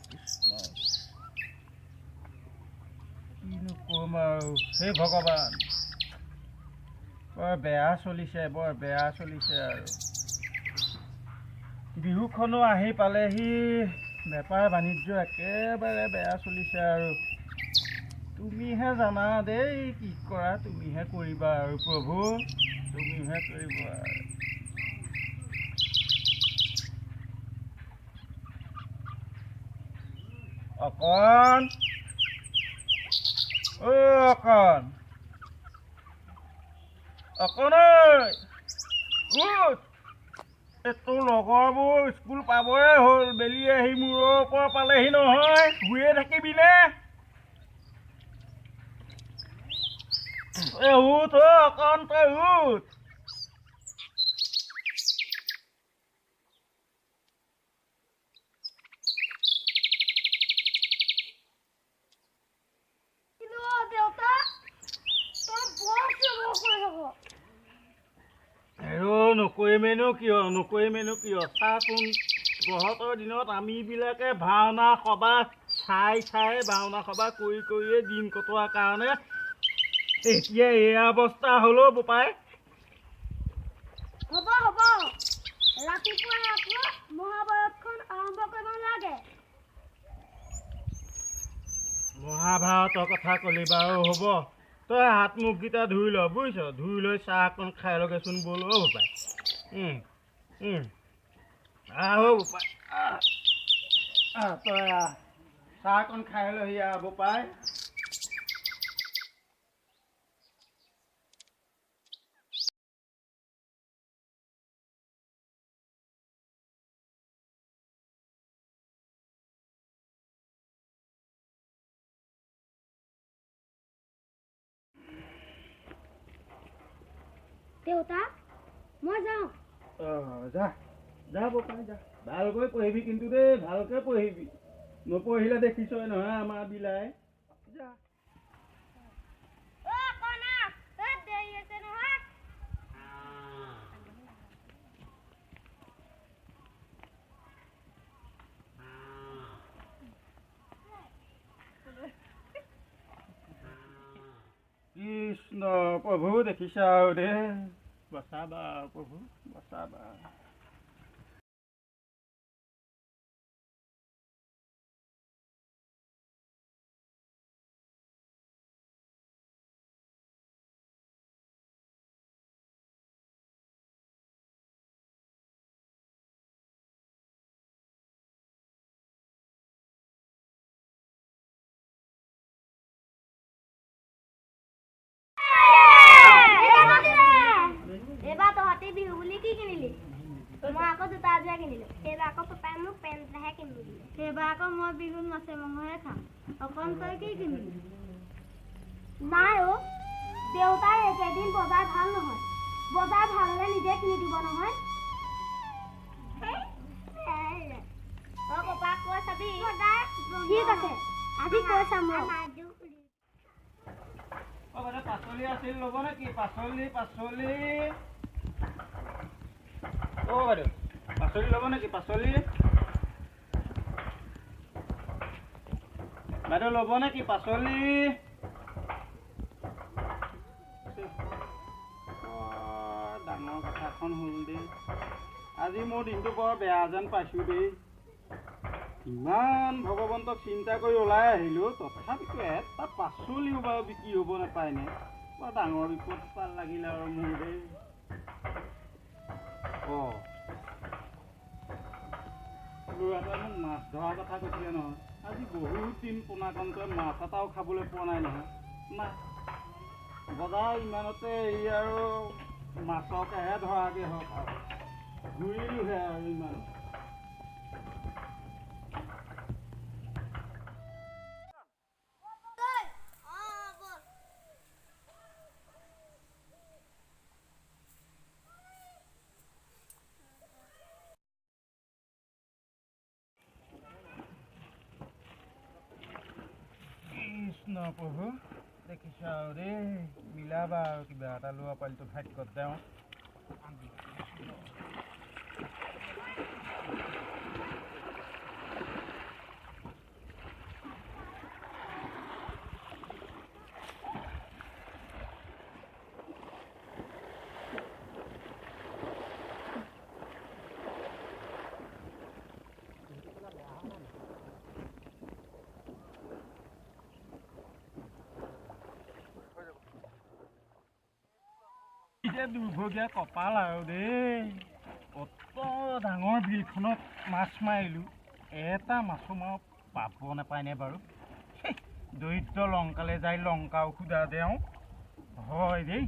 কৃষ্ণ কিনো কম আৰু হে ভগৱান বৰ বেয়া চলিছে আৰু বিহুখনো আহি পালেহি বেপাৰ বাণিজ্য একেবাৰে বেয়া চলিছে আৰু তুমিহে জানা দেই কি কৰা তুমিহে কৰিবা আৰু প্ৰভু তুমিহে কৰিবা অকণ অকণ অকণ তোৰ লগৰবোৰ স্কুল পাবই হ'ল বেলি আহি মূৰৰ ওপৰ পালেহি নহয় শুয়ে থাকিবিনে উঠ অকণ তই উঠ নকৰিমেনো কিয় চাচোন গহতৰ দিনত আমিবিলাকে ভাওনা সভা চাই ভাওনা সভা কৰিয়ে দিন কটোৱাৰ কাৰণে এতিয়া এই অৱস্থা হ'লো বোপাই হ'ব ৰাতিপুৱা মহাভাৰতখন আৰম্ভ কৰিব লাগে মহাভাৰতৰ কথা ক'লি বাৰু হ'ব তই হাত মুখকেইটা ধুই ল বুজিছ ধুই লৈ চাহ অকণ খাই লগেচোন ব'ল বোপাই বোপাই তই চাহ অকণ খাই লহি বোপাই দেউতা মই যাওঁ যা বোপাই যা ভালকৈ পঢ়িবি কিন্তু দেই ভালকৈ পঢ়িবি নপঢ়িলে দেখিছই নহয় আমাৰ বিলাই যা কৃষ্ণ প্ৰভু দেখিছা আৰু দেই বচাবা প্ৰভু বচাবা বিহু বুলি কি কিনিলি মই আকৌ জোতা এযোৰ কিনিলো সেইবাৰ আকৌ পাপাই মোক পেণ্ট এটাহে কিনি দিলে সেইবাৰ আকৌ মই বিহুত মাছে মাংসহে খাম অকণ তই কি কিনিলি নাই দেউতাই একেদিন বজাৰ ভাল নহয় বজাৰ ভাল হ'লে নিজে কিনি দিব নহয় পাপাক কৈ চাবি ঠিক আছে আজি কৈ চাম পাচলি আছিল ল'ব নেকি পাচলি বাইদেউ পাচলি ল'ব নেকি পাচলি বাইদেউ ল'ব নেকি পাচলি ডাঙৰ কথা এখন হ'ল দেই আজি মোৰ দিনটো বৰ বেয়া যেন পাইছোঁ দেই ইমান ভগৱন্তক চিন্তা কৰি ওলাই আহিলোঁ তথাপিতো এটা পাচলিও বাৰু বিক্ৰী হ'ব নাপায়নে বৰ ডাঙৰ বিপদ পাল লাগিলে আৰু মোৰ দেই ল'ৰাটোৱে মোক মাছ ধৰাৰ কথা কৈছিলে নহয় আজি বহুত দিন পোনাকণতে মাছ এটাও খাবলৈ পোৱা নাই নহয় বজাৰ ইমানতে এই আৰু মাছকেহে ধৰাকৈ হওক আৰু ঘূৰিলোহে আৰু ইমান কৃষ্ণ প্ৰভু দেখিছা আৰু দেই মিলাবা আৰু কিবা এটা লোৱা পালিটো ভাগ্যত দেওঁ একে দুৰ্ভগীয়া কপাল আৰু দেই। অত ডাঙৰ বিলখনত মাছ মাৰিলোঁ, এটা মাছো মাৰো পাব নাপায়নে বাৰু? দৰিদ্ৰ লংকালৈ যাই লংকাও সোধা দেওঁ হয় দেই।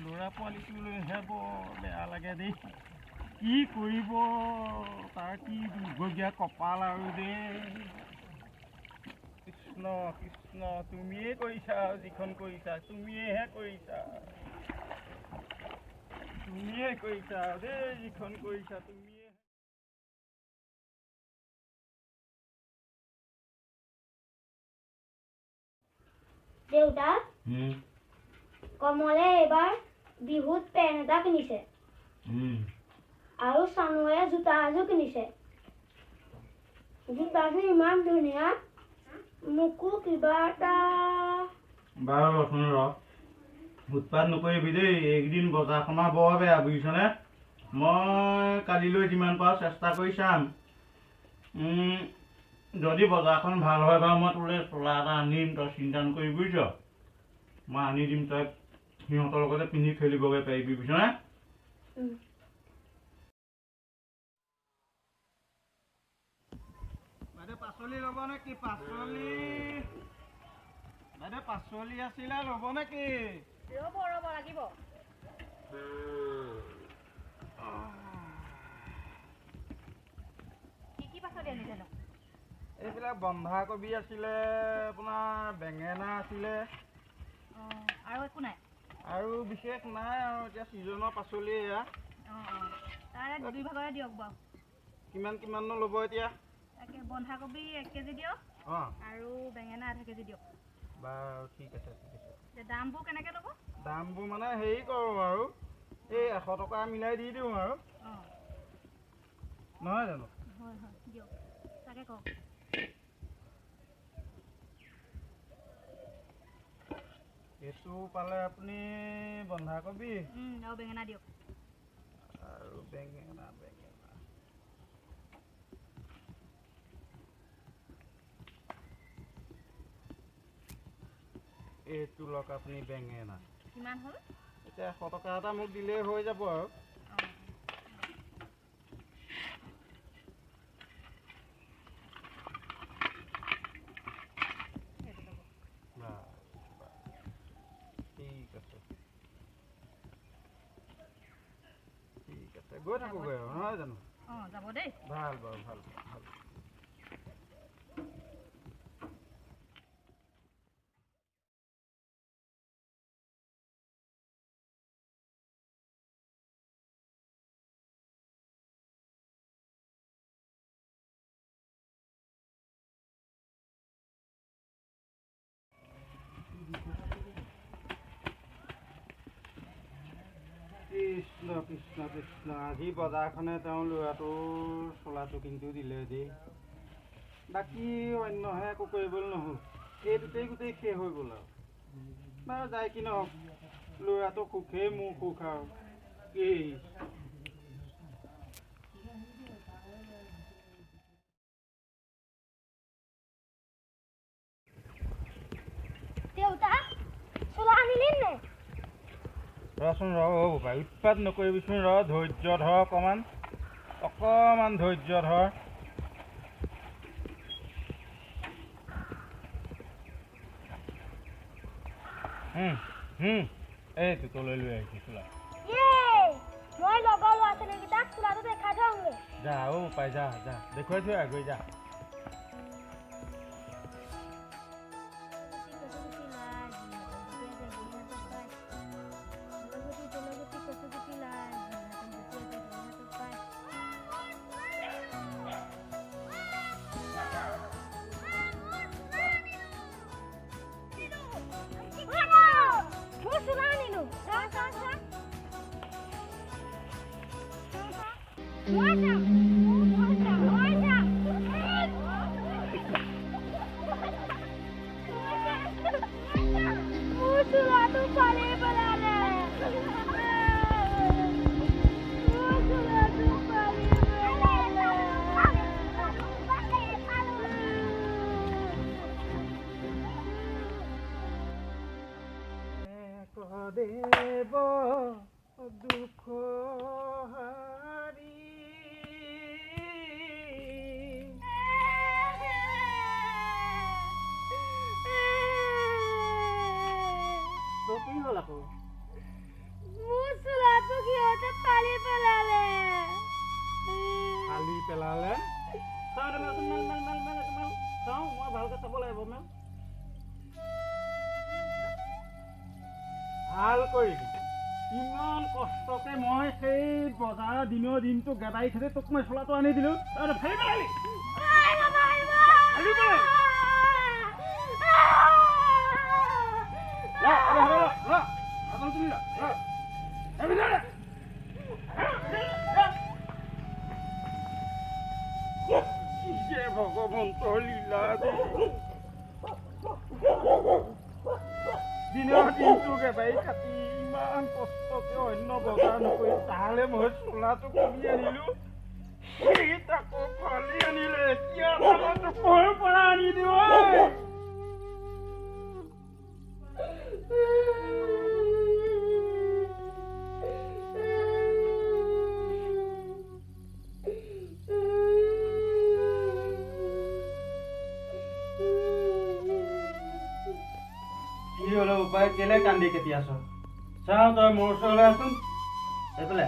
ল'ৰা পোৱালিটোলৈহে বৰ বেয়া লাগে দেই। কি কৰিব, তাৰ কি দুৰ্ভগীয়া কপাল আৰু দেই। কৃষ্ণ কৃষ্ণ, তুমিয়ে কৰিছা যিখন কৰিছা, তুমিয়েহে কৰিছা, তুমিয়ে কৰিছা দেই যিখন কৰিছা, তুমিয়ে। দেউতা, কমলে এইবাৰ বিহুত পেন এটা কিনিছে আৰু চানুৱে জোতা এযোৰ কিনিছে। জোতাযোৰ ইমান ধুনীয়া, মোকো কিবা এটা। বাৰু ৰচোন উৎপাত নকৰিবি দেই, এইকেইদিন বজাৰখনৰ বৰ বেয়া বুজিছনে। মই কালিলৈ যিমান পাৰোঁ চেষ্টা কৰি চাম। যদি বজাৰখন ভাল হয় বাৰু মই তোলৈ চোলা এটা আনিম, তই চিন্তা নকৰিবি বুজিছ। মই আনি দিম, তই সিহঁতৰ লগতে পিন্ধি খেলিবগৈ পাৰিবি বুজিছনে। বাইদেউ পাচলি ল'ব নে কি? পাচলি বাইদেউ পাচলি আছিলে, ল'ব নে কি? ৰ'ব লাগিব। কি পাচলি আনিছেনো? এইবিলাক বন্ধাকবি আছিলে, আপোনাৰ বেঙেনা আছিলে। আৰু একো নাই? আৰু বিশেষ নাই আৰু, এতিয়া ছিজনৰ পাচলি এয়া। তাৰে দুই ভাগৰে দিয়ক বাৰু। কিমাননো ল'ব এতিয়া? তাকে বন্ধাকবি 1 কেজি দিয়ক আৰু বেঙেনা আধা কেজি দিয়ক। বাৰু ঠিক আছে ঠিক আছে। দামবোৰ কেনেকৈ ল'ব? দামবোৰ মানে হেৰি কৰোঁ আৰু, এই 100 টকা মিলাই দি দিওঁ আৰু, নহয় জানো? হয় হয় দিয়ক, তাকে কওক। এইটো পালে আপুনি বন্ধাকবি আৰু বেঙেনা দিয়ক। আৰু বেঙেনা এইটো লওক আপুনি বেঙেনা। কিমান হ'ল? এতিয়া 100 টকা এটা মোক দিলেই হৈ যাব আৰু। ঠিক আছে ঠিক আছে, গৈ থাকোগৈ আৰু নহয় জানো? যাব দেই। ভাল বাৰু ভাল ভাল। কৃষ্ণ কৃষ্ণ কৃষ্ণ, আজি বজাৰখনে তেওঁ ল'ৰাটোৰ চোলাটো কিন্তু দিলে দেই। বাকী অন্যহে একো কৰিবলৈ নহ'ল, এইটোতেই গোটেই শেষ হৈ গ'ল আৰু। বাৰু যায় কি নহওক, ল'ৰাটো সুখেই মোৰ সুখ আৰু কি। দেউতা, চোলা আনিলি নে? ৰচোন বোপাই, উৎপাত নকৰিবিচোন, ধৈৰ্য ধৰ, অকণমান ধৈৰ্য ধৰ। এইটো তলৈ লৈ আহিছোঁ চোলা। মই লগৰ ল'ৰা ছোৱালীকেইটাক চোলাটো দেখাই থৈ আহোঁগৈ। যা পাই যা দেখুৱাই থৈ গৈ যা। What? দেৱ দুখ হাৰি তো কি হ'ল আকৌ মোৰ চোলাটো সিহঁতে ফালি পেলালে ফালি পেলালে চাওঁ চাওঁ মই ভালকৈ চাব লাগিব মেল ভাল কৰিবি ইমান কষ্টকে মই সেই বজাৰৰ দিনটো গেদাই খেদি তোক মই চোলাটো আনি দিলোঁ ফালি পেলালি ফালি পেলালি ভগৱন্তৰ লীলা দিনৰ দিনটো গেবাই কাটি ইমান কষ্টকে অন্য বজাৰ নকৰি তাহলে মই চোলাটো কিনি আনিলো সি তাকো ফালি আনিলে কিয় কৰ পৰা আনি দিওঁ কি হলো উপায় কেলে কান্দি কেতি আছ চাওঁ তই মোৰ ওচৰলৈ আছোন এইফালে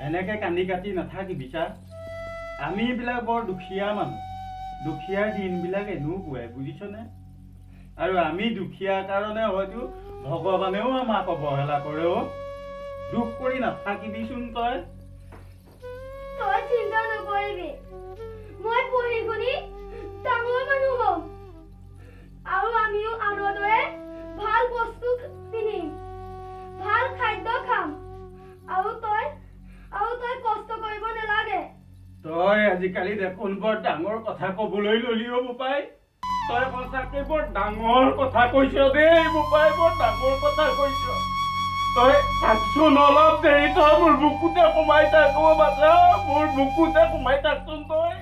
এনেকে কান্দি কাটি নাথাকিবি চা আমিবিলাক বৰ দুখীয়া মানুহ দুখীয়াৰ দিনবিলাক এনেকুৱাই বুজিছনে আৰু আমি দুখীয়াৰ কাৰণে হয়তো ভগৱানেও আমাক অৱহেলা কৰে দুখ কৰি নাথাকিবিচোন তই চিন্তা নকৰিবি মই পঢ়ি শুনি ডাঙৰ মানুহ হ'ম আৰু আমিও আনৰ দৰে ভাল বস্তু কিনিম ভাল খাদ্য খাম আৰু তই কষ্ট কৰিব নালাগে তই আজিকালি দেখোন বৰ ডাঙৰ কথা ক'বলৈ ললি বোপাই তই সঁচাকে বৰ ডাঙৰ কথা কৈছ দেই বোপাই বৰ ডাঙৰ কথা কৈছ তই থাকচোন অলপ দেৰি তই মোৰ বুকুতে সোমাই থাক বাচা মোৰ বুকুতে সোমাই থাকচোন তই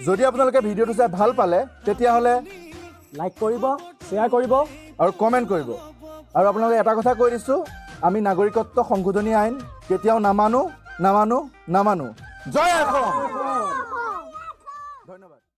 যদি আপোনালোকে ভিডিঅ'টো চাই ভাল পালে তেতিয়াহ'লে লাইক কৰিব শ্বেয়াৰ কৰিব আৰু কমেণ্ট কৰিব আৰু আপোনালোকে এটা কথা কৈ দিছোঁ আমি নাগৰিকত্ব সংশোধনী আইন কেতিয়াও নামানো জয় অসম ধন্যবাদ।